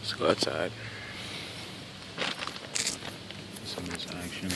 Let's go outside. Some of this action.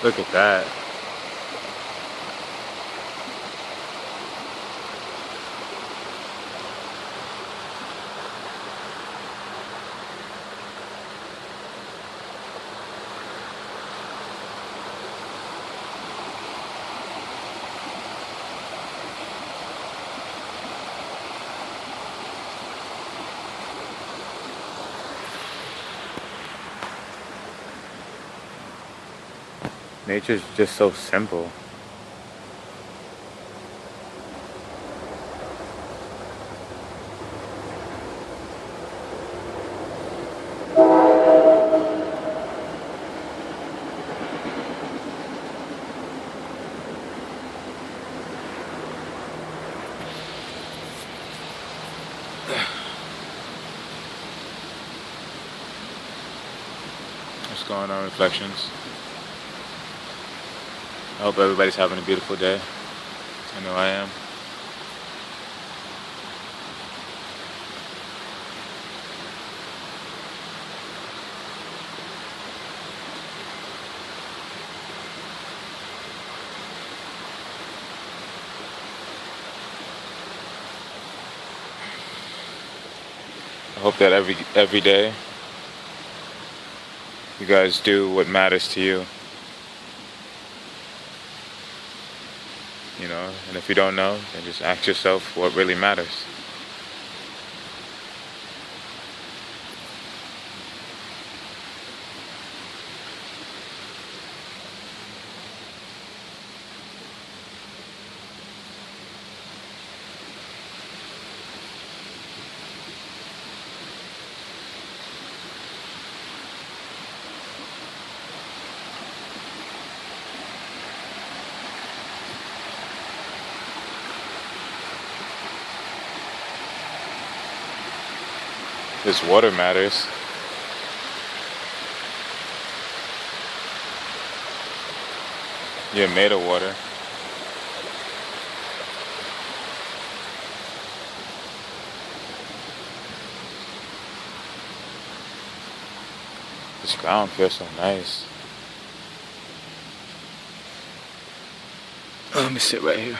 Look at that. Nature's just so simple. What's going on, Reflections? I hope everybody's having a beautiful day. I know I am. I hope that every day you guys do what matters to you. You know, and if you don't know, then just ask yourself what really matters. This water matters. You're made of water. This ground feels so nice. Let me sit right here.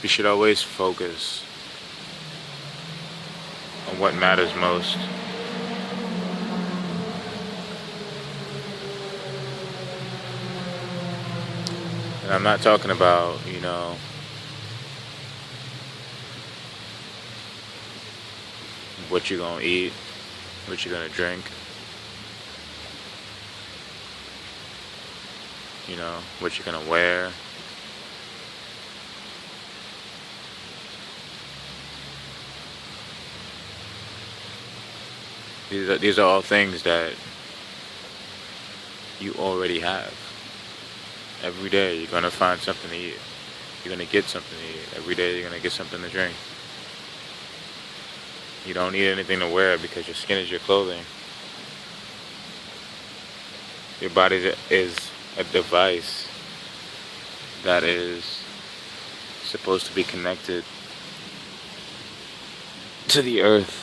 You should always focus on what matters most. And I'm not talking about, what you're gonna eat, what you're gonna drink, what you're gonna wear. These are all things that you already have. Every day you're gonna find something to eat. You're gonna get something to eat. Every day you're gonna get something to drink. You don't need anything to wear because your skin is your clothing. Your body is a device that is supposed to be connected to the earth.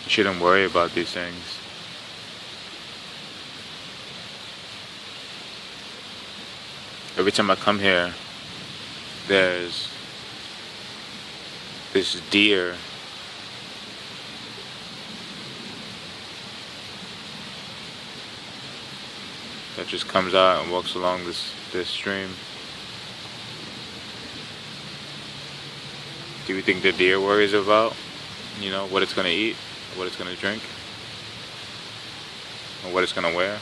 You shouldn't worry about these things. Every time I come here, there's this deer that just comes out and walks along this stream. Do you think the deer worries about, what it's gonna eat, what it's gonna drink, or what it's gonna wear?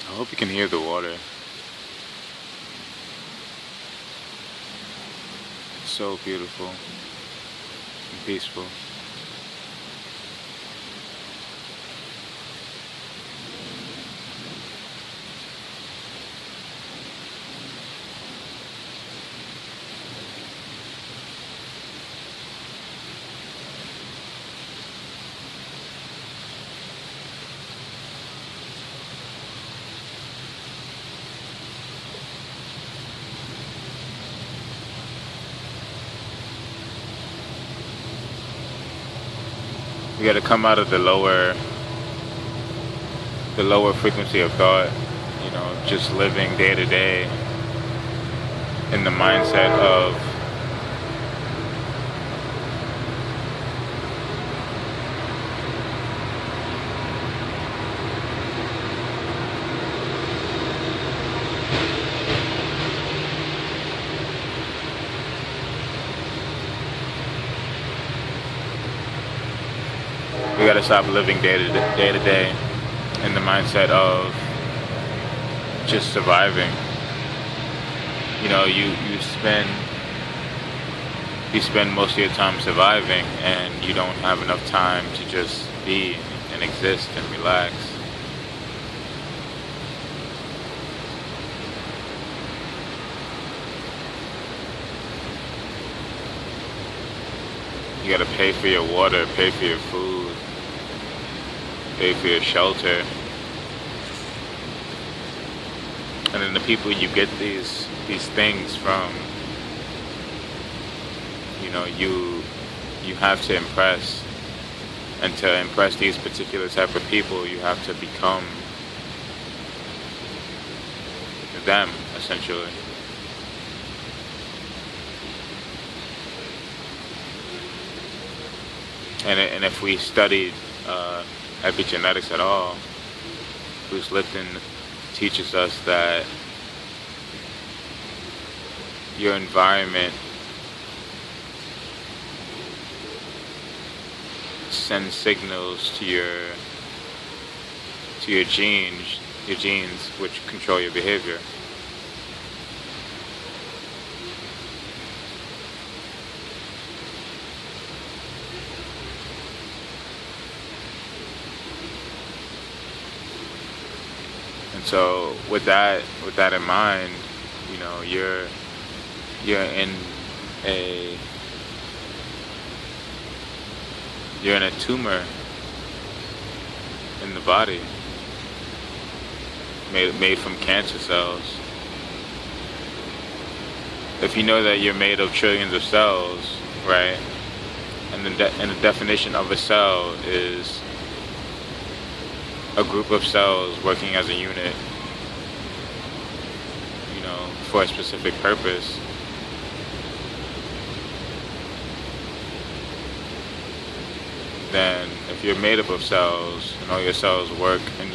I hope you can hear the water. It's so beautiful and peaceful. We got to come out of the lower frequency of thought, just living day to day in the mindset of we gotta stop living day to day in the mindset of just surviving. You spend most of your time surviving, and you don't have enough time to just be and exist and relax. You gotta pay for your water, pay for your food, pay for your shelter. And then the people you get these things from, you have to impress. And to impress these particular type of people, you have to become them, essentially. And if we studied epigenetics at all, Bruce Lipton teaches us that your environment sends signals to your genes, which control your behavior. So with that in mind, you're in a tumor in the body made from cancer cells. If you know that you're made of trillions of cells, right? And the definition of a cell is a group of cells working as a unit, for a specific purpose. Then if you're made up of cells and all your cells work and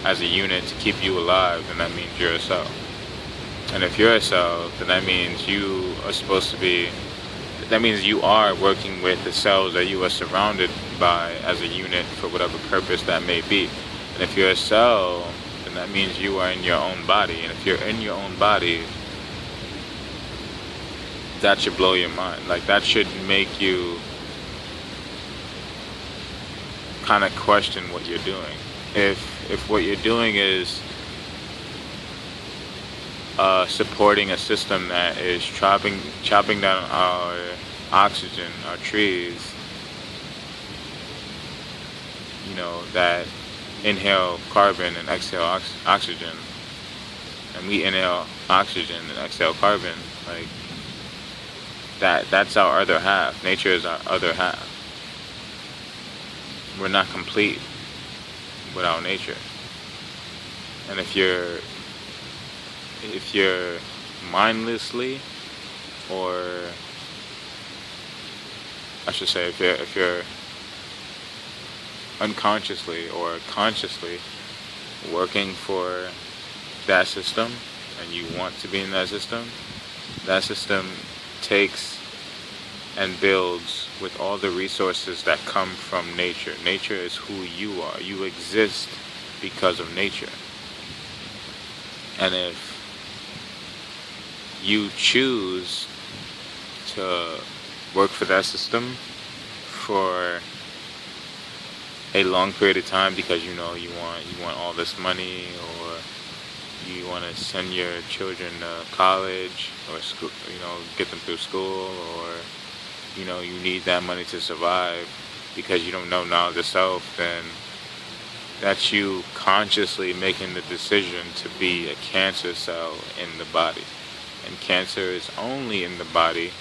as a unit to keep you alive, then that means you're a cell. And if you're a cell, then that means you are working with the cells that you are surrounded by as a unit for whatever purpose that may be. And if you're a cell, then that means you are in your own body. And if you're in your own body, that should blow your mind. Like, that should make you kind of question what you're doing. If what you're doing is supporting a system that is chopping down our oxygen, our trees, that inhale carbon and exhale oxygen, and we inhale oxygen and exhale carbon. Like that's our other half. Nature is our other half. We're not complete without nature. And if you're mindlessly, or I should say, if you're unconsciously or consciously working for that system, and you want to be in that system takes and builds with all the resources that come from nature. Nature is who you are. You exist because of nature. And if you choose to work for that system for a long period of time because you want all this money, or you want to send your children to college or school, get them through school, or you need that money to survive because you don't know knowledge of self, then that's you consciously making the decision to be a cancer cell in the body. And cancer is only in the body,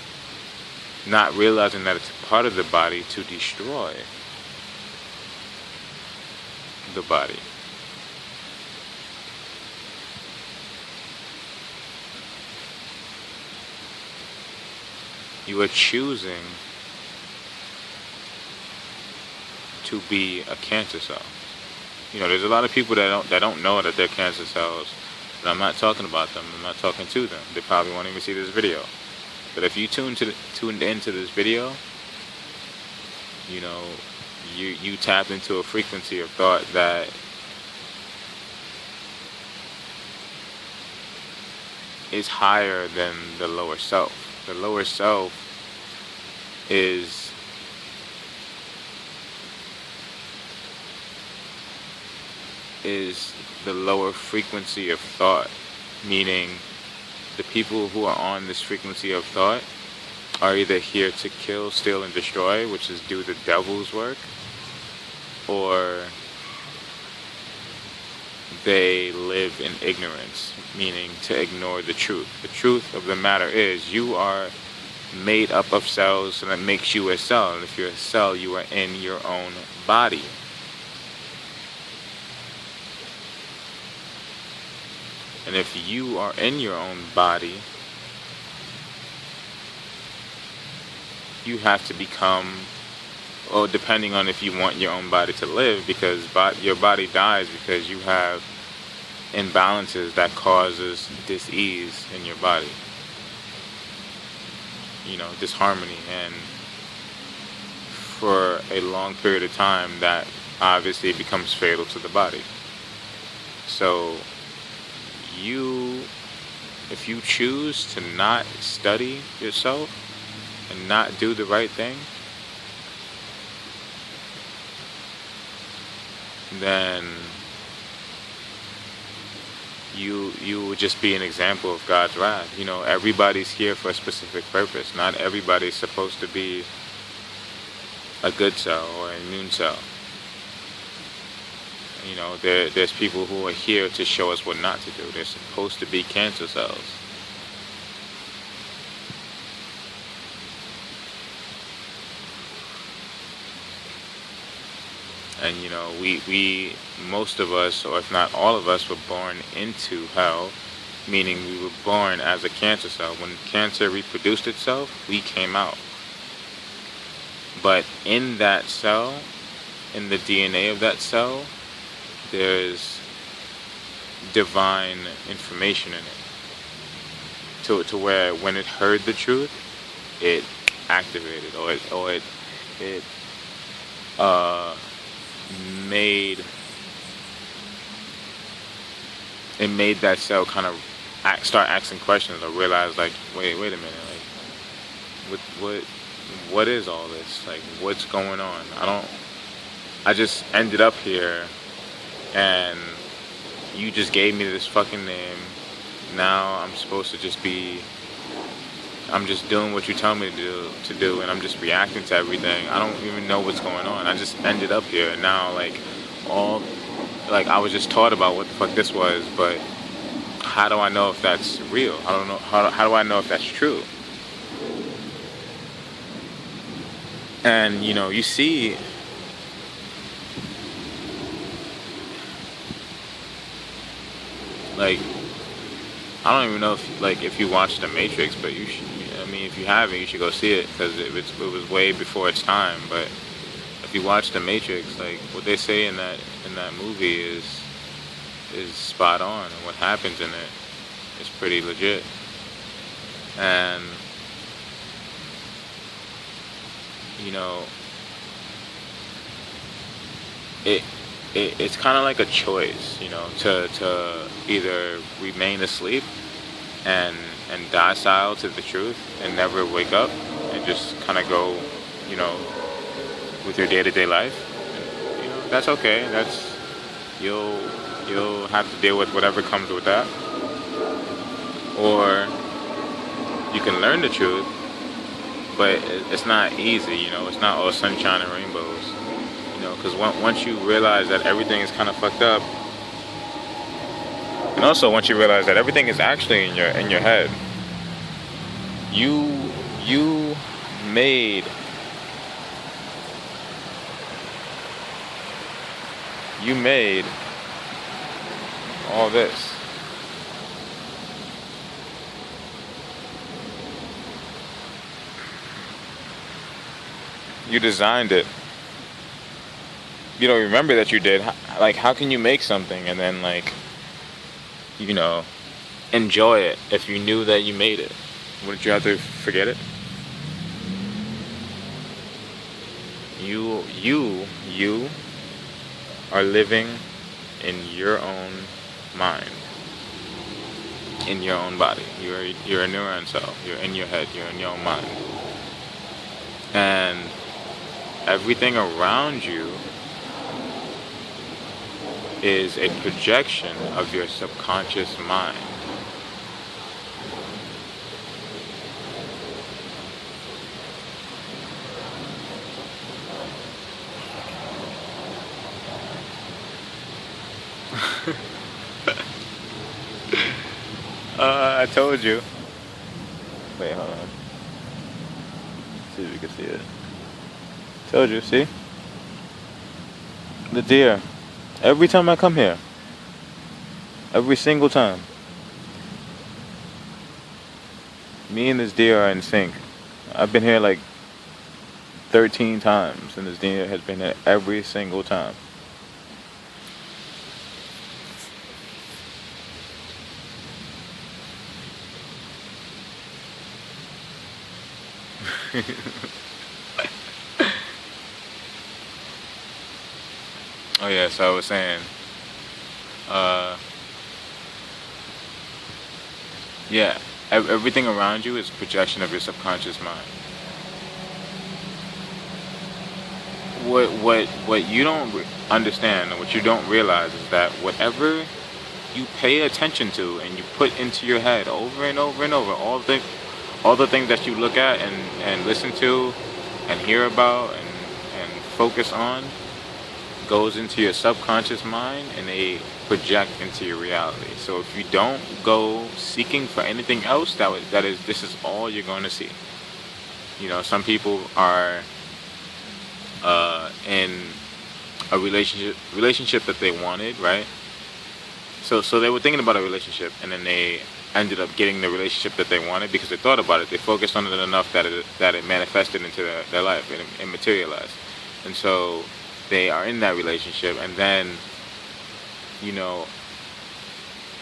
not realizing that it's a part of the body to destroy the body. You are choosing to be a cancer cell. There's a lot of people that don't know that they're cancer cells, but I'm not talking about them. I'm not talking to them. They probably won't even see this video. But if you tuned into this video, you tapped into a frequency of thought that is higher than the lower self. The lower self is the lower frequency of thought, meaning the people who are on this frequency of thought are either here to kill, steal, and destroy, which is do the devil's work, or they live in ignorance, meaning to ignore the truth. The truth of the matter is you are made up of cells, so that makes you a cell. And if you're a cell, you are in your own body. And if you are in your own body, you have to become, or depending on if you want your own body to live, because your body dies because you have imbalances that causes dis-ease in your body, disharmony, and for a long period of time that obviously becomes fatal to the body. So if you choose to not study yourself and not do the right thing, then you would just be an example of God's wrath. Everybody's here for a specific purpose. Not everybody's supposed to be a good cell or an immune cell. There's people who are here to show us what not to do. They're supposed to be cancer cells. And we most of us, or if not all of us, were born into hell, meaning we were born as a cancer cell. When cancer reproduced itself, we came out. But in that cell, in the DNA of that cell, there's divine information in it, to where when it heard the truth, it activated, or it made that cell kind of start asking questions, or realize, like, wait a minute, like, what is all this? Like, what's going on? I just ended up here, and you just gave me this fucking name, now I'm supposed to just be. I'm just doing what you tell me to do, and I'm just reacting to everything. I don't even know what's going on. I just ended up here, and now all I was just taught about what the fuck this was, but how do I know if that's real? I don't know. How do I know if that's true? And you see, like, I don't even know if you watched The Matrix, but you should. I mean, if you haven't, you should go see it because it was way before its time. But if you watch The Matrix, like what they say in that movie is spot on, and what happens in it is pretty legit. And you know, it it's kind of like a choice, to either remain asleep and docile to the truth and never wake up and just kind of go, you know, with your day-to-day life. And, that's okay. That's you'll have to deal with whatever comes with that. Or you can learn the truth, but it's not easy. It's not all sunshine and rainbows. Because once you realize that everything is kind of fucked up, and also once you realize that everything is actually in your head, you made all this. You designed it. You don't remember that you did. How can you make something and then enjoy it if you knew that you made it? Wouldn't you have to forget it? You are living in your own mind, in your own body. You're a neuron cell. You're in your head. You're in your own mind, and everything around you is a projection of your subconscious mind. I told you. Wait, hold on. See if we can see it. Told you, see? The deer. Every time I come here. Every single time. Me and this deer are in sync. I've been here 13 times, and this deer has been here every single time. Oh yeah, so I was saying, yeah, everything around you is a projection of your subconscious mind. What you don't understand, or what you don't realize, is that whatever you pay attention to and you put into your head over and over and over, all the things that you look at and listen to and hear about and focus on, goes into your subconscious mind, and they project into your reality. So if you don't go seeking for anything else, this is all you're going to see. Some people are in a relationship that they wanted, right? So they were thinking about a relationship, and then they ended up getting the relationship that they wanted because they thought about it. They focused on it enough that it manifested into their life, and it materialized. And so they are in that relationship, and then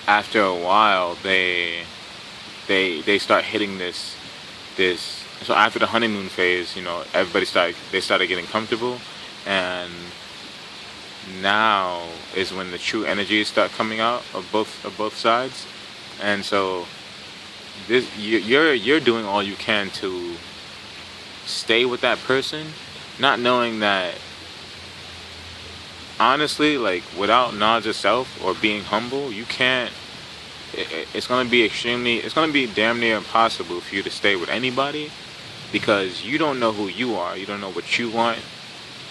after a while they start hitting this. So after the honeymoon phase, they started getting comfortable, and now is when the true energies start coming out of both sides. And so you're doing all you can to stay with that person, not knowing that, honestly, without knowledge of self or being humble, you can't it's gonna be it's gonna be damn near impossible for you to stay with anybody, because you don't know who you are. You don't know what you want,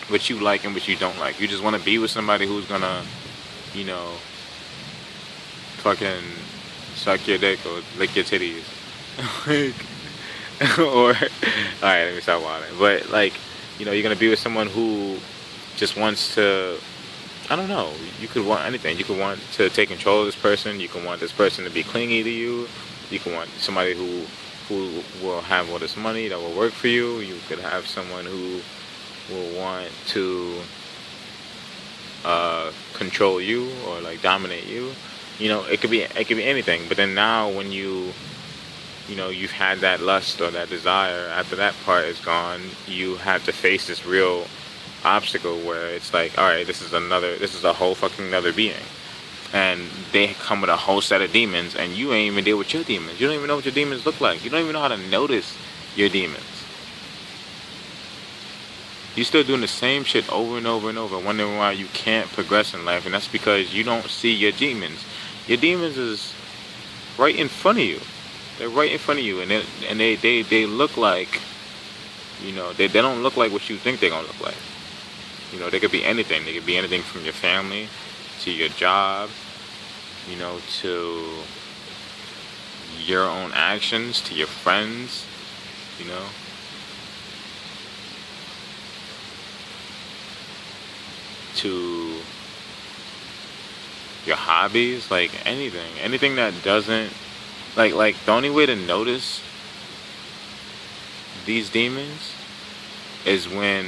what you like, and what you don't like. You just want to be with somebody who's gonna, you know, fucking suck your dick or lick your titties. Or, alright, let me stop wilding. But, like, you know, you're gonna be with someone who just wants to, I don't know, you could want anything. You could want to take control of this person. You can want this person to be clingy to you. You can want somebody who will have all this money that will work for you. You could have someone who will want to control you or like dominate you. You know, it could be anything. But then now when you know, you've had that lust or that desire, after that part is gone, you have to face this real obstacle where it's like, all right, this is a whole fucking another being. And they come with a whole set of demons, and you ain't even deal with your demons. You don't even know what your demons look like. You don't even know how to notice your demons. You're still doing the same shit over and over and over, wondering why you can't progress in life, and that's because you don't see your demons. Your demons is right in front of you. They're right in front of you, and they look like, you know, they don't look like what you think they're gonna look like. You know, they could be anything. They could be anything from your family to your job, you know, to your own actions, to your friends, you know. To your hobbies, like anything that doesn't, like the only way to notice these demons is when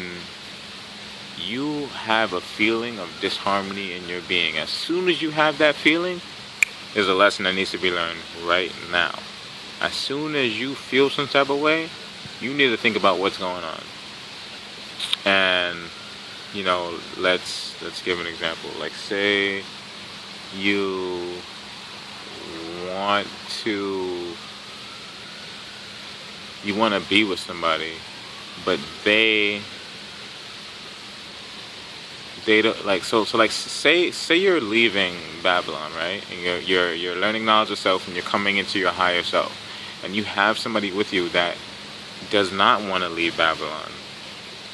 you have a feeling of disharmony in your being. As soon as you have that feeling, there's a lesson that needs to be learned right now. As soon as you feel some type of way, you need to think about what's going on. And, you know, let's give an example. Like, say you want to be with somebody, but they don't, like, so like, say you're leaving Babylon, right? And you're learning knowledge of self, and you're coming into your higher self, and you have somebody with you that does not want to leave Babylon,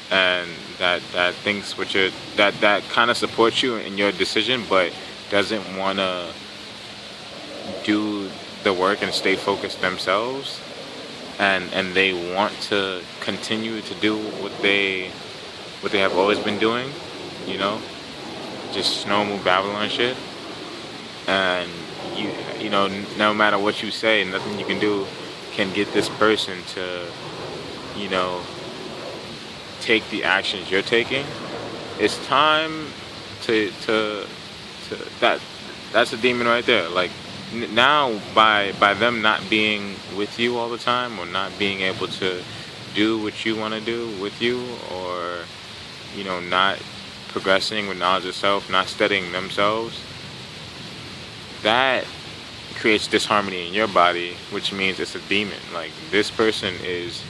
and that thinks what you're, that kind of supports you in your decision, but doesn't want to do the work and stay focused themselves, and they want to continue to do what they have always been doing, you know, just normal Babylon shit. And you know, no matter what you say, nothing you can do can get this person to, you know, take the actions you're taking. It's time to that's a demon right there. Like, now by them not being with you all the time, or not being able to do what you want to do with you, or, you know, not progressing with knowledge of self, not studying themselves, that creates disharmony in your body, which means it's a demon. Like, this person is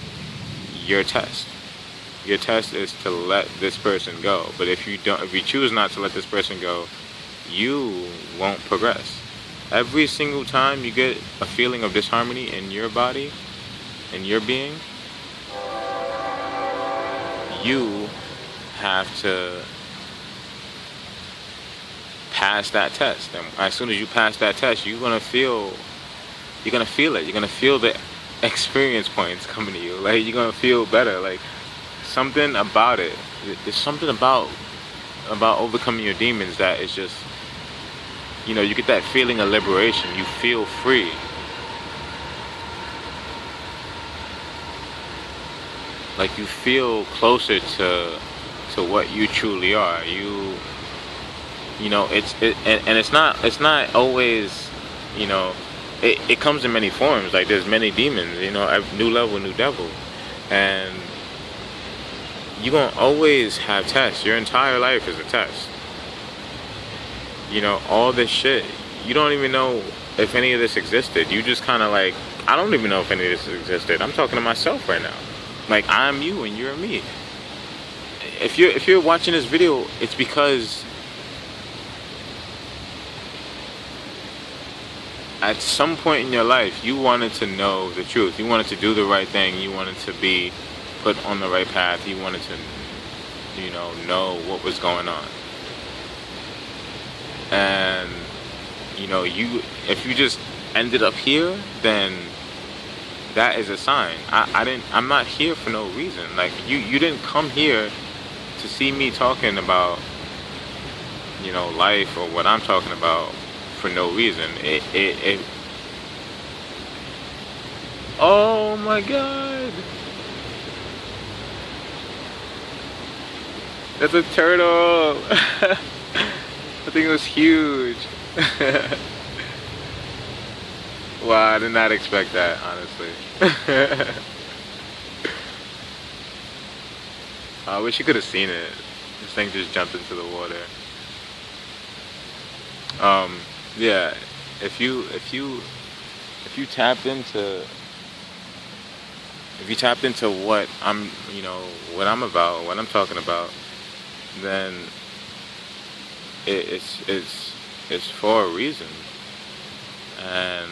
your test. Your test is to let this person go. But if you choose not to let this person go, you won't progress. Every single time you get a feeling of disharmony in your body, in your being, you have to pass that test. And as soon as you pass that test, you're gonna feel it. You're gonna feel the experience points coming to you. Like, you're gonna feel better. Like, something about it. There's something about overcoming your demons that is just, you know, you get that feeling of liberation. You feel free. Like, you feel closer to what you truly are. You know, it's not always, you know, it comes in many forms. Like, there's many demons, you know, new level, new devil. And you're going to always have tests. Your entire life is a test. You know, all this shit, you don't even know if any of this existed. You just kind of like, I don't even know if any of this existed. I'm talking to myself right now. Like, I'm you and you're me. If you're watching this video, it's because at some point in your life, you wanted to know the truth. You wanted to do the right thing. You wanted to be put on the right path. You wanted to, know what was going on. And, if you just ended up here, then that is a sign. I'm not here for no reason. Like, you didn't come here to see me talking about, life or what I'm talking about for no reason. Oh my God. That's a turtle. I think it was huge. Wow, I did not expect that, honestly. I wish you could have seen it. This thing just jumped into the water. Yeah, if you tapped into what what I'm about, what I'm talking about, then it's for a reason. And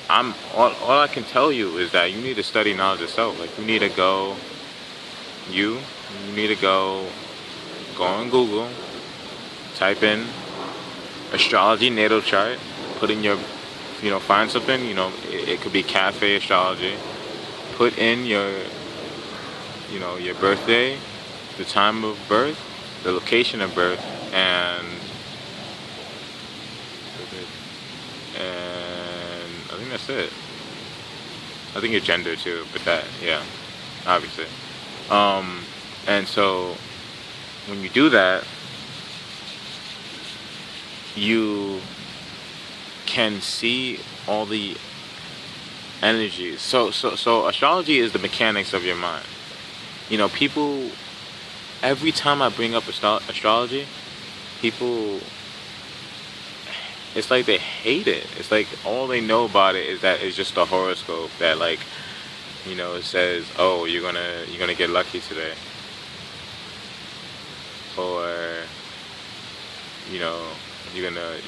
all I can tell you is that you need to study knowledge yourself. Like, you need to go on Google, type in astrology natal chart, put in your, find something, it could be cafe astrology, put in your birthday, the time of birth, the location of birth, and I think that's it. I think your gender too, but obviously. And so when you do that, you can see all the energies. So astrology is the mechanics of your mind. People, every time I bring up astrology, people, it's like they hate it. It's like all they know about it is that it's just a horoscope that, like, it says, oh, you're gonna get lucky today, or you're gonna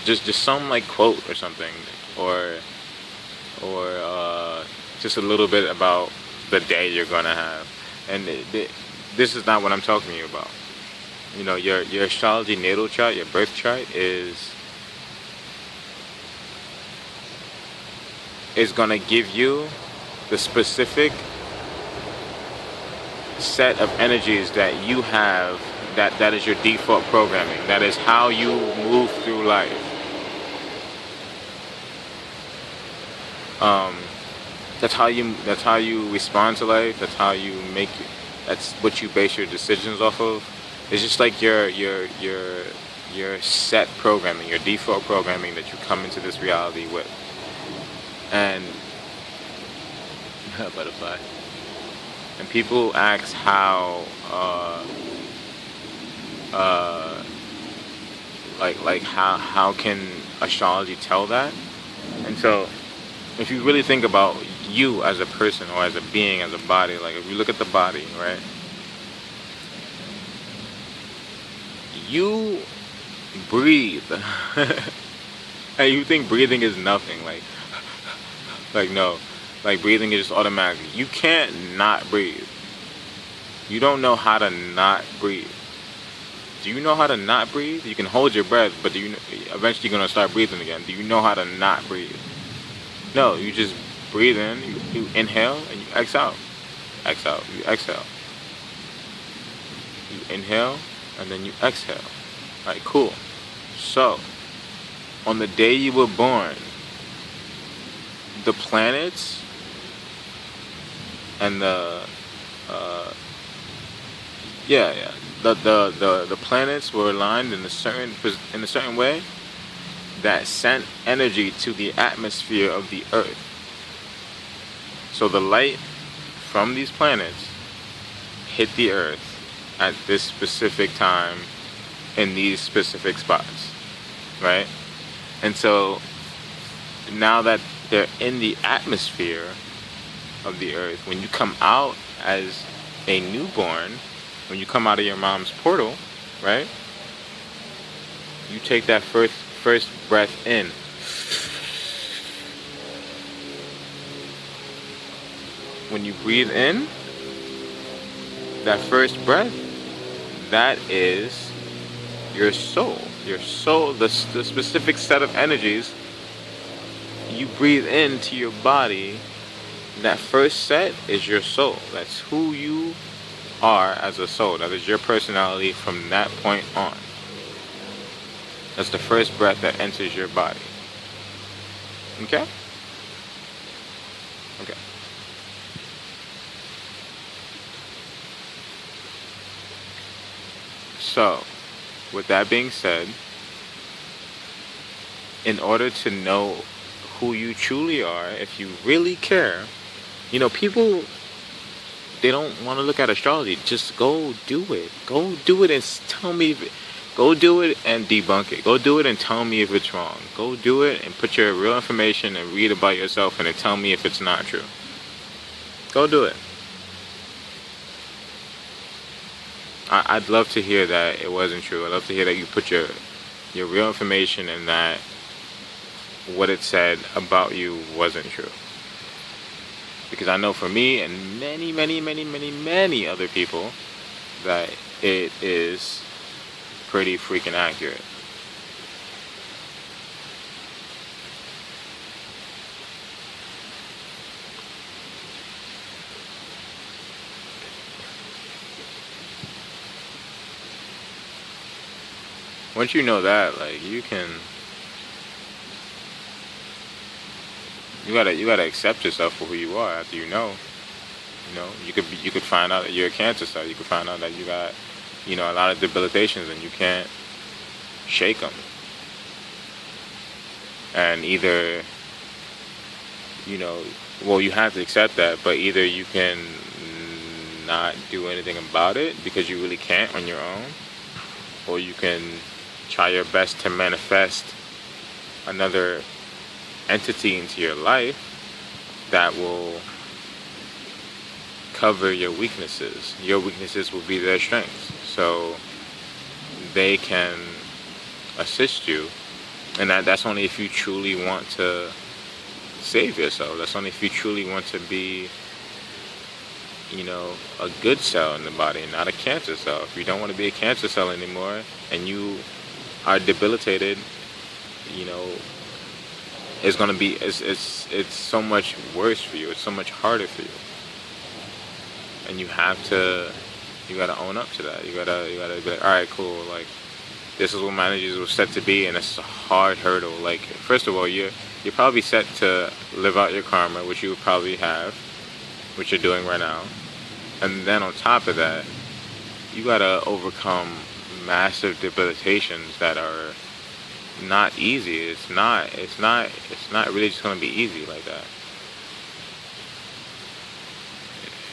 just some like quote or something, or just a little bit about the day you're gonna have. And this is not what I'm talking to you about. Your astrology natal chart, your birth chart is gonna give you the specific set of energies that you have, that is your default programming. That is how you move through life. That's how you respond to life. That's how you that's what you base your decisions off of. It's just like your set programming, your default programming that you come into this reality with. And butterfly. And people ask how how can astrology tell that? And so if you really think about you as a person, or as a being, as a body, like if you look at the body, right? You breathe. And you think breathing is nothing, like no. Like, breathing is just automatic. You can't not breathe. You don't know how to not breathe. Do you know how to not breathe? You can hold your breath, but eventually you're going to start breathing again. Do you know how to not breathe? No, you just breathe in, you inhale, and you exhale. You exhale. You inhale, and then you exhale. Alright, cool. So, on the day you were born, the planets and the planets were aligned in a certain way that sent energy to the atmosphere of the Earth. So the light from these planets hit the Earth at this specific time in these specific spots, right? And so now that they're in the atmosphere of the Earth, when you come out as a newborn, when you come out of your mom's portal, right? You take that first breath in. When you breathe in, that first breath, that is your soul. Your soul, the specific set of energies you breathe into your body. That first set is your soul. That's who you are as a soul. That is your personality from that point on. That's the first breath that enters your body. Okay? Okay. So, with that being said, in order to know who you truly are, if you really care, people, they don't want to look at astrology. Just go do it. Go do it and tell me go do it and debunk it. Go do it and tell me if it's wrong. Go do it and put your real information and read about yourself and then tell me if it's not true. Go do it. I'd love to hear that it wasn't true. I'd love to hear that you put your real information and that what it said about you wasn't true. Because I know for me and many, many, many, many, many other people that it is pretty freaking accurate. Once you know that, like, you gotta accept yourself for who you are. After you could find out that you're a Cancer cell. You could find out that you got a lot of debilitations and you can't shake them. And either you have to accept that, but either you can not do anything about it because you really can't on your own, or you can try your best to manifest another entity into your life that will cover your weaknesses. Your weaknesses will be their strengths, so they can assist you. And that's only if you truly want to save yourself. That's only if you truly want to be a good cell in the body, not a Cancer cell. If you don't want to be a Cancer cell anymore and you are debilitated, it's gonna be it's so much worse for you. It's so much harder for you, and you gotta own up to that. You gotta be like, all right, cool. Like, this is what my energies were set to be, and it's a hard hurdle. Like, first of all, you're probably set to live out your karma, which you would probably have, which you're doing right now, and then on top of that, you gotta overcome massive debilitations that are not easy. It's not really just gonna be easy like that.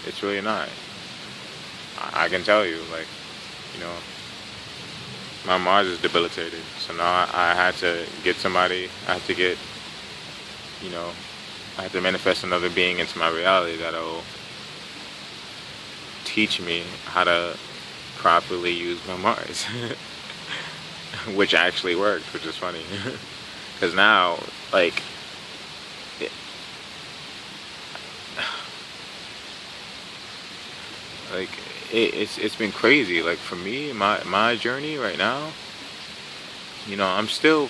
It's really not. I can tell you, like, my Mars is debilitated, so now I had to get somebody. I had to manifest another being into my reality that'll teach me how to properly use my Mars. Which actually worked, which is funny. Because now, like, it's been crazy. Like, for me, my journey right now, I'm still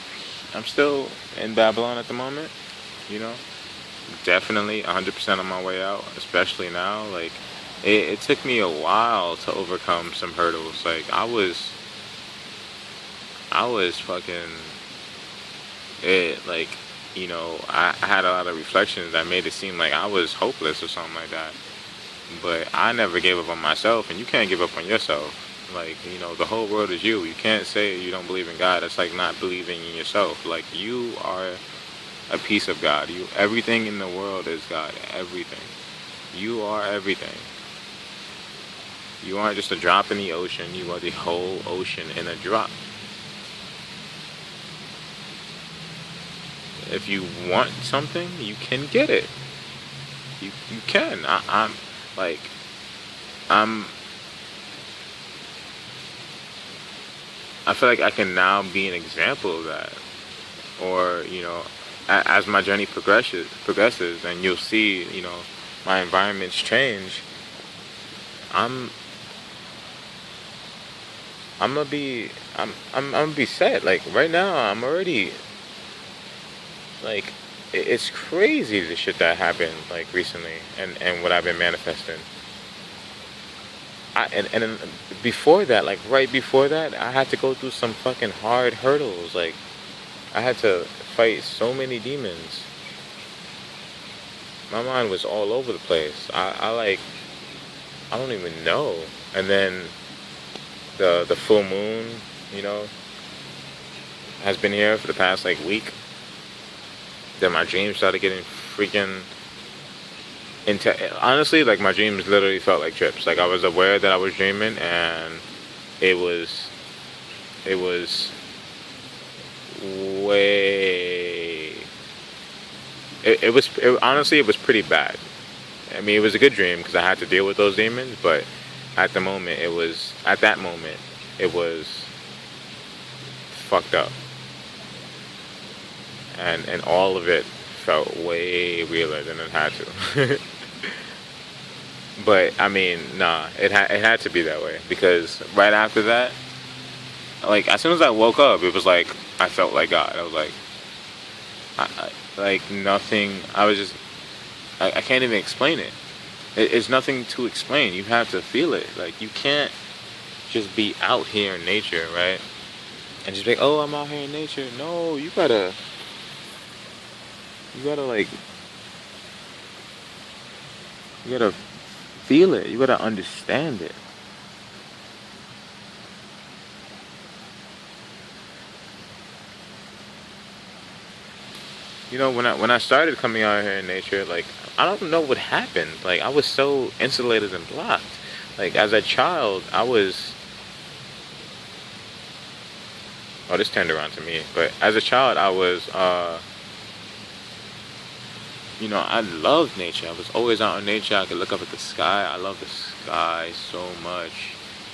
in Babylon at the moment. Definitely 100% on my way out, especially now. Like, it took me a while to overcome some hurdles. Like, I was fucking like, I had a lot of reflections that made it seem like I was hopeless or something like that. But I never gave up on myself, and you can't give up on yourself. Like, the whole world is you. You can't say you don't believe in God. It's like not believing in yourself. Like, you are a piece of God. Everything in the world is God. Everything. You are everything. You aren't just a drop in the ocean. You are the whole ocean in a drop. If you want something, you can get it. You can. I feel like I can now be an example of that. Or, as my journey progresses, and you'll see, my environments change. I'm I'm gonna be I'm gonna be set. Like right now, I'm already like it's crazy the shit that happened like recently, and what I've been manifesting. And then before that, like right before that, I had to go through some fucking hard hurdles. Like I had to fight so many demons. My mind was all over the place. I don't even know. And then the full moon, you know, has been here for the past like week. Then my dreams started getting freaking into, honestly, like my dreams literally felt like trips. Like I was aware that I was dreaming, and it was it was way honestly, it was pretty bad. I mean, it was a good dream because I had to deal with those demons, but at that moment it was fucked up, and all of it felt way realer than it had to. But I mean, nah, it had to be that way because right after that, like as soon as I woke up, it was like I felt like God. I was like, like nothing. I was just, I can't even explain it. It's nothing to explain. You have to feel it. Like you can't just be out here in nature, right? And just be like, oh, I'm out here in nature. No, like, you gotta feel it. You gotta understand it. When I started coming out here in nature, like I don't know what happened. Like I was so insulated and blocked. Like as a child, I was. Oh, this turned around to me. But as a child, I was. I loved nature. I was always out in nature. I could look up at the sky. I love the sky so much.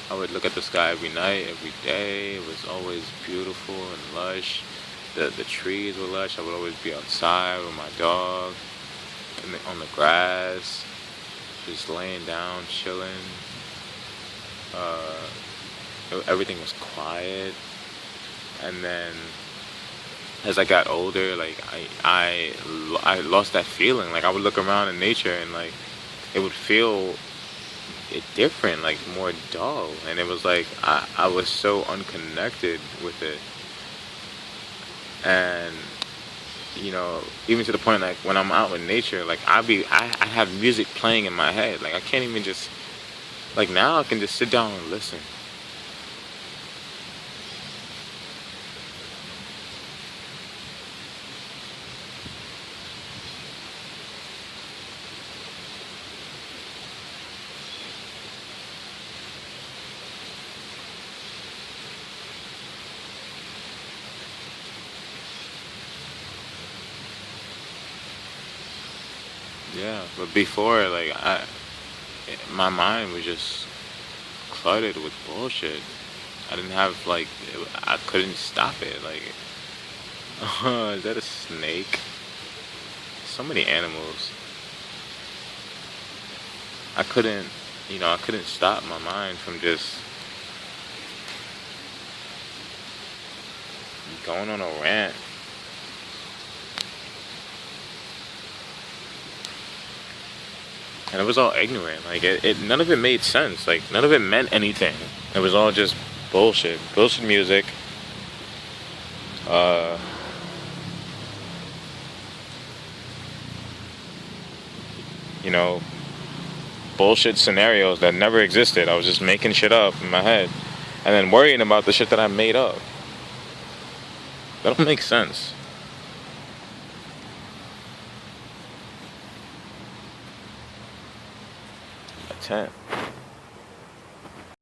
I would look at the sky every night, every day. It was always beautiful and lush. The trees were lush. I would always be outside with my dog on the grass, just laying down, chilling. Uh, Everything was quiet. And then as I got older, like I lost that feeling. Like I would look around in nature and like it would feel different, like more dull. And it was like I was so unconnected with it. And even to the point like when I'm out in nature, like I have music playing in my head. Like I can't even just like now I can just sit down and listen. Yeah, but before like my mind was just cluttered with bullshit. I didn't have like I couldn't stop it. Like, is that a snake? So many animals. I couldn't, I couldn't stop my mind from just going on a rant. And it was all ignorant. Like none of it made sense. Like none of it meant anything. It was all just bullshit. Bullshit music. Uh, you know, bullshit scenarios that never existed. I was just making shit up in my head, and then worrying about the shit that I made up. That don't make sense. A 10.